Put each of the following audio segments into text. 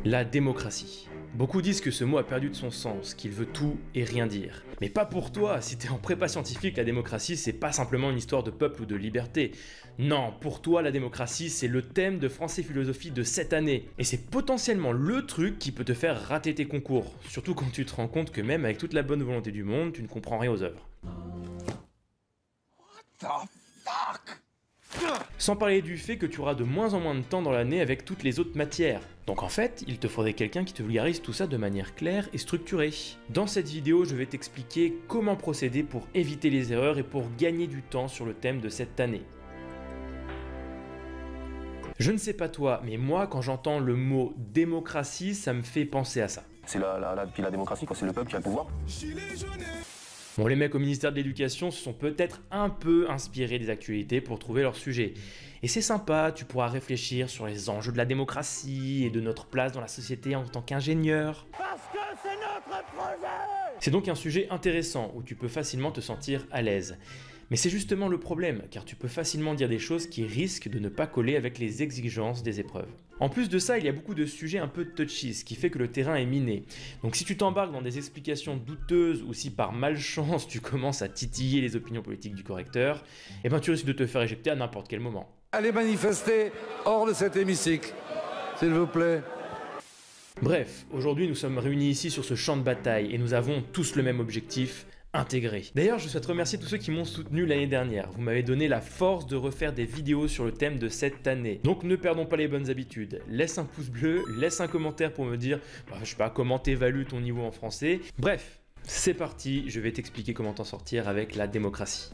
La démocratie. Beaucoup disent que ce mot a perdu de son sens, qu'il veut tout et rien dire. Mais pas pour toi, si t'es en prépa scientifique, la démocratie c'est pas simplement une histoire de peuple ou de liberté. Non, pour toi la démocratie c'est le thème de français philosophie de cette année. Et c'est potentiellement le truc qui peut te faire rater tes concours, surtout quand tu te rends compte que même avec toute la bonne volonté du monde, tu ne comprends rien aux œuvres. What the fuck? Sans parler du fait que tu auras de moins en moins de temps dans l'année avec toutes les autres matières. Donc en fait, il te faudrait quelqu'un qui te vulgarise tout ça de manière claire et structurée. Dans cette vidéo, je vais t'expliquer comment procéder pour éviter les erreurs et pour gagner du temps sur le thème de cette année. Je ne sais pas toi, mais moi, quand j'entends le mot démocratie, ça me fait penser à ça. C'est la démocratie, c'est le peuple qui a le pouvoir. Bon, les mecs au ministère de l'Éducation se sont peut-être un peu inspirés des actualités pour trouver leur sujet. Et c'est sympa, tu pourras réfléchir sur les enjeux de la démocratie et de notre place dans la société en tant qu'ingénieur. Parce que c'est notre projet! C'est donc un sujet intéressant où tu peux facilement te sentir à l'aise. Mais c'est justement le problème, car tu peux facilement dire des choses qui risquent de ne pas coller avec les exigences des épreuves. En plus de ça, il y a beaucoup de sujets un peu touchy, ce qui fait que le terrain est miné. Donc si tu t'embarques dans des explications douteuses ou si par malchance tu commences à titiller les opinions politiques du correcteur, eh ben tu risques de te faire éjecter à n'importe quel moment. Allez manifester hors de cet hémicycle, s'il vous plaît. Bref, aujourd'hui nous sommes réunis ici sur ce champ de bataille et nous avons tous le même objectif, intégrer. D'ailleurs, je souhaite remercier tous ceux qui m'ont soutenu l'année dernière. Vous m'avez donné la force de refaire des vidéos sur le thème de cette année. Donc ne perdons pas les bonnes habitudes. Laisse un pouce bleu, laisse un commentaire pour me dire, je sais pas, comment t'évalues ton niveau en français. Bref, c'est parti, je vais t'expliquer comment t'en sortir avec la démocratie.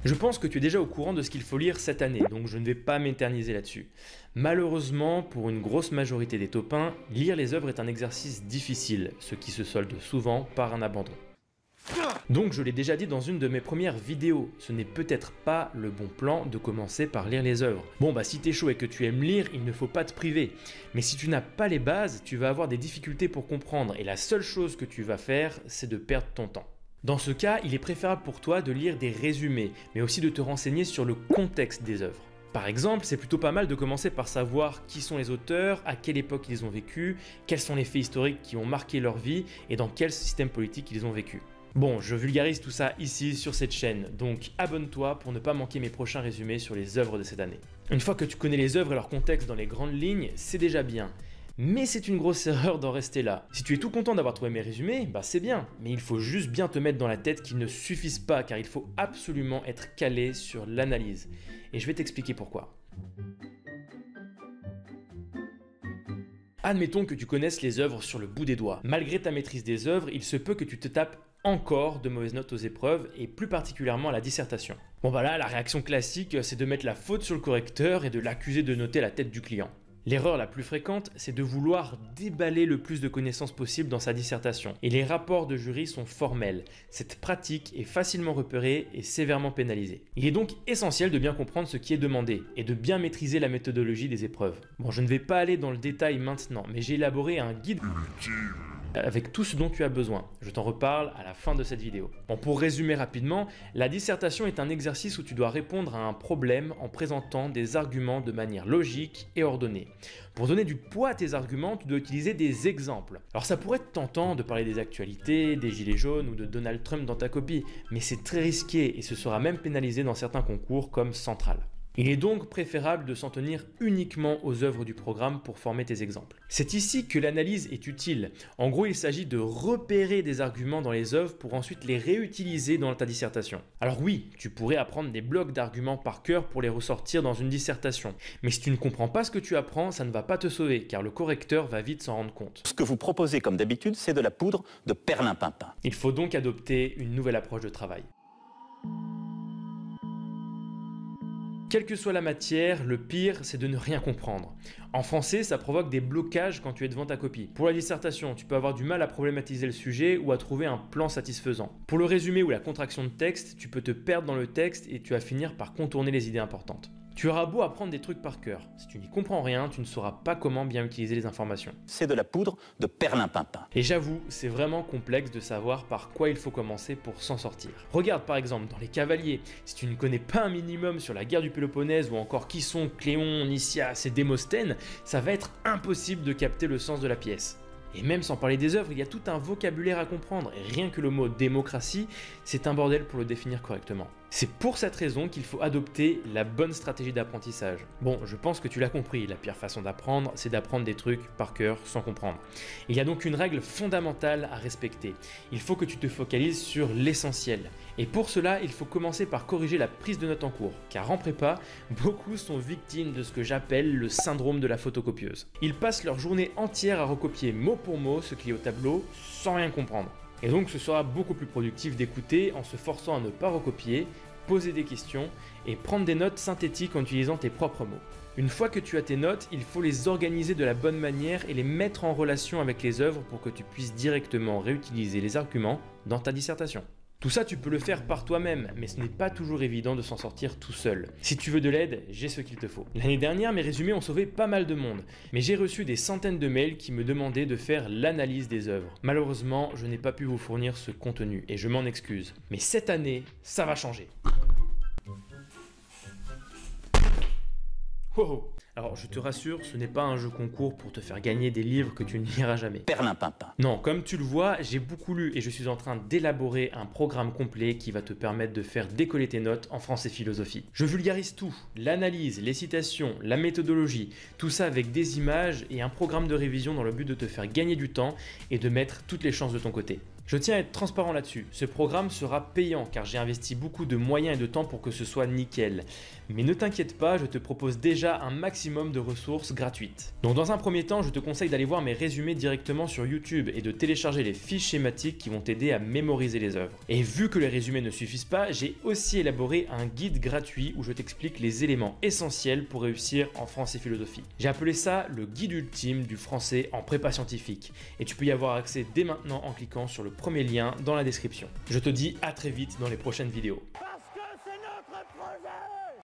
Je pense que tu es déjà au courant de ce qu'il faut lire cette année, donc je ne vais pas m'éterniser là-dessus. Malheureusement, pour une grosse majorité des taupins, lire les œuvres est un exercice difficile, ce qui se solde souvent par un abandon. Donc je l'ai déjà dit dans une de mes premières vidéos, ce n'est peut-être pas le bon plan de commencer par lire les œuvres. Bon bah si t'es chaud et que tu aimes lire, il ne faut pas te priver. Mais si tu n'as pas les bases, tu vas avoir des difficultés pour comprendre, et la seule chose que tu vas faire, c'est de perdre ton temps. Dans ce cas, il est préférable pour toi de lire des résumés, mais aussi de te renseigner sur le contexte des œuvres. Par exemple, c'est plutôt pas mal de commencer par savoir qui sont les auteurs, à quelle époque ils ont vécu, quels sont les faits historiques qui ont marqué leur vie et dans quel système politique ils ont vécu. Bon, je vulgarise tout ça ici sur cette chaîne, donc abonne-toi pour ne pas manquer mes prochains résumés sur les œuvres de cette année. Une fois que tu connais les œuvres et leur contexte dans les grandes lignes, c'est déjà bien. Mais c'est une grosse erreur d'en rester là. Si tu es tout content d'avoir trouvé mes résumés, bah c'est bien. Mais il faut juste bien te mettre dans la tête qu'ils ne suffisent pas car il faut absolument être calé sur l'analyse. Et je vais t'expliquer pourquoi. Admettons que tu connaisses les œuvres sur le bout des doigts. Malgré ta maîtrise des œuvres, il se peut que tu te tapes encore de mauvaises notes aux épreuves et plus particulièrement à la dissertation. Bon bah là, la réaction classique, c'est de mettre la faute sur le correcteur et de l'accuser de noter la tête du client. L'erreur la plus fréquente, c'est de vouloir déballer le plus de connaissances possible dans sa dissertation. Et les rapports de jury sont formels. Cette pratique est facilement repérée et sévèrement pénalisée. Il est donc essentiel de bien comprendre ce qui est demandé et de bien maîtriser la méthodologie des épreuves. Bon, je ne vais pas aller dans le détail maintenant, mais j'ai élaboré un guide avec tout ce dont tu as besoin. Je t'en reparle à la fin de cette vidéo. Bon, pour résumer rapidement, la dissertation est un exercice où tu dois répondre à un problème en présentant des arguments de manière logique et ordonnée. Pour donner du poids à tes arguments, tu dois utiliser des exemples. Alors ça pourrait être tentant de parler des actualités, des gilets jaunes ou de Donald Trump dans ta copie, mais c'est très risqué et ce sera même pénalisé dans certains concours comme Central. Il est donc préférable de s'en tenir uniquement aux œuvres du programme pour former tes exemples. C'est ici que l'analyse est utile. En gros, il s'agit de repérer des arguments dans les œuvres pour ensuite les réutiliser dans ta dissertation. Alors oui, tu pourrais apprendre des blocs d'arguments par cœur pour les ressortir dans une dissertation. Mais si tu ne comprends pas ce que tu apprends, ça ne va pas te sauver, car le correcteur va vite s'en rendre compte. Ce que vous proposez comme d'habitude, c'est de la poudre de perlimpinpin. Il faut donc adopter une nouvelle approche de travail. Quelle que soit la matière, le pire, c'est de ne rien comprendre. En français, ça provoque des blocages quand tu es devant ta copie. Pour la dissertation, tu peux avoir du mal à problématiser le sujet ou à trouver un plan satisfaisant. Pour le résumé ou la contraction de texte, tu peux te perdre dans le texte et tu vas finir par contourner les idées importantes. Tu auras beau apprendre des trucs par cœur, si tu n'y comprends rien, tu ne sauras pas comment bien utiliser les informations. C'est de la poudre de perlimpinpin. Et j'avoue, c'est vraiment complexe de savoir par quoi il faut commencer pour s'en sortir. Regarde par exemple dans les cavaliers, si tu ne connais pas un minimum sur la guerre du Péloponnèse ou encore qui sont Cléon, Nicias et Démosthène, ça va être impossible de capter le sens de la pièce. Et même sans parler des œuvres, il y a tout un vocabulaire à comprendre, et rien que le mot démocratie, c'est un bordel pour le définir correctement. C'est pour cette raison qu'il faut adopter la bonne stratégie d'apprentissage. Bon, je pense que tu l'as compris, la pire façon d'apprendre, c'est d'apprendre des trucs par cœur sans comprendre. Il y a donc une règle fondamentale à respecter. Il faut que tu te focalises sur l'essentiel. Et pour cela, il faut commencer par corriger la prise de notes en cours, car en prépa, beaucoup sont victimes de ce que j'appelle le syndrome de la photocopieuse. Ils passent leur journée entière à recopier mot pour mot ce qui est au tableau, sans rien comprendre. Et donc ce sera beaucoup plus productif d'écouter en se forçant à ne pas recopier, poser des questions et prendre des notes synthétiques en utilisant tes propres mots. Une fois que tu as tes notes, il faut les organiser de la bonne manière et les mettre en relation avec les œuvres pour que tu puisses directement réutiliser les arguments dans ta dissertation. Tout ça, tu peux le faire par toi-même, mais ce n'est pas toujours évident de s'en sortir tout seul. Si tu veux de l'aide, j'ai ce qu'il te faut. L'année dernière, mes résumés ont sauvé pas mal de monde, mais j'ai reçu des centaines de mails qui me demandaient de faire l'analyse des œuvres. Malheureusement, je n'ai pas pu vous fournir ce contenu, et je m'en excuse. Mais cette année, ça va changer. Wow. Alors je te rassure, ce n'est pas un jeu concours pour te faire gagner des livres que tu ne liras jamais. Perlimpinpin. Non, comme tu le vois, j'ai beaucoup lu et je suis en train d'élaborer un programme complet qui va te permettre de faire décoller tes notes en français philosophie. Je vulgarise tout, l'analyse, les citations, la méthodologie, tout ça avec des images et un programme de révision dans le but de te faire gagner du temps et de mettre toutes les chances de ton côté. Je tiens à être transparent là-dessus, ce programme sera payant car j'ai investi beaucoup de moyens et de temps pour que ce soit nickel. Mais ne t'inquiète pas, je te propose déjà un maximum de ressources gratuites. Donc dans un premier temps, je te conseille d'aller voir mes résumés directement sur YouTube et de télécharger les fiches schématiques qui vont t'aider à mémoriser les œuvres. Et vu que les résumés ne suffisent pas, j'ai aussi élaboré un guide gratuit où je t'explique les éléments essentiels pour réussir en français philosophie. J'ai appelé ça le guide ultime du français en prépa scientifique et tu peux y avoir accès dès maintenant en cliquant sur le premier lien dans la description. Je te dis à très vite dans les prochaines vidéos.